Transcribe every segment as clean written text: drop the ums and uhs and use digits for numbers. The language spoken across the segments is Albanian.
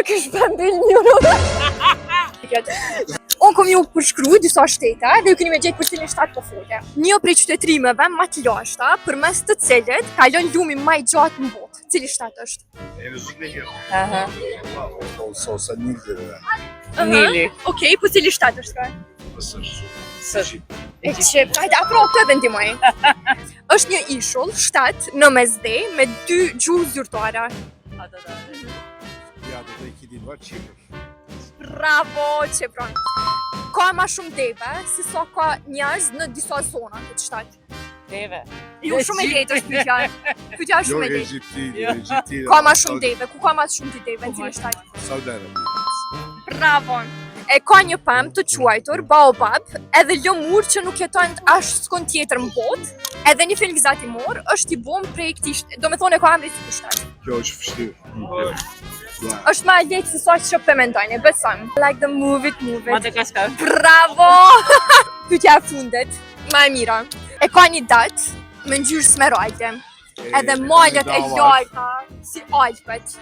Turkish Bandel Njëro. Unë kom ju përshkru disa shtete dhe ju keni me gjetë për cilin shtat po folja. Një prej qytetërimeve më të lashta, përmes të cilit kalon lumi më i gjatë në botë. Cili shtat është? Olsa Nil'dir herhalde. Nili. Okej, po cili shtat është ka? Mısır. Egjipti. Hajde, apro të edhe ndihmoj. Është një ishull, shtat, në mesdhe, me 2 gjuhë zyrtare. Bir adada iki dil var, Çipr. Bravo, Qepron. Ka ma shumë deve, si sa ka njerëz në disa zona këtë shtat. Deve. Jo, shumë e lehtë është pyetja. Pyetja është Yok shumë e lehtë. Ejip değil, Ejip değil. Ka ma shumë deve, ku ka ma shumë të deve në cilin shtat? Saudi Arabia. Bravo. E ka një pemë të quajtur baobab, edhe lëmur që nuk jeton as skon tjetër në botë, edhe një film gëzatimor është i bom prej këtij, domethënë e ka emrin si shtat. Kjo është vështirë. Është më lehtë se sa që po mendoni, besoj. Like the move it. Madagaskar. Bravo! Pyetja e fundit, më e mira. E ka një datë me ngjyrë smeralde, edhe malet e larta si Alpet.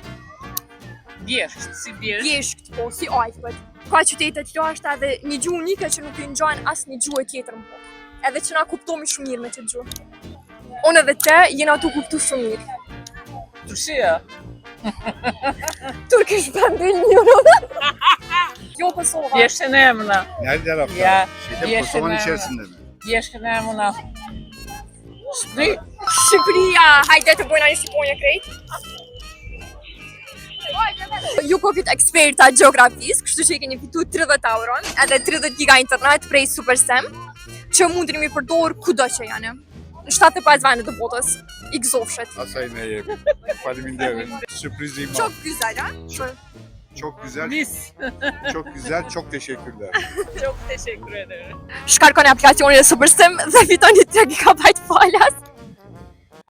Bjesht, si bjesht. Bjesht, po, si Alpet. Ka qytete të lashta dhe një gjuhë unike që nuk i ngjan asnjë gjuhë tjetër në botë. Edhe që na kuptomi shumë mirë me këtë gjuhë. Unë edhe te jena tu kuptu shumë mirë. Turqia. Turkish Bandel Njëro. Jo Kosova. Bjeshtën e emna. Nerede tarafta? Ya, Şeyde yaşına- Kosova'nın içerisinde mi? Bjeshtën e emna. Shqipëria, hajde të bëjna një shqiponje krejt. Ju ko këtë eksperta gjeografisë, kështu që i keni fitu 30 euro, edhe 30 giga internet prej Supersem, që mundin mi përdor kudo që janë. Në 75 vende të botës, i gëzofshet. Asayın Eyüp. Faleminderit. Sürprizim var. Çok güzel ha? Çok güzel. Mis. Çok güzel. Çok teşekkürler. Çok teşekkür ederim. Shkarkoni aplikacionin e Supersem dhe fitoni 3 GB falas.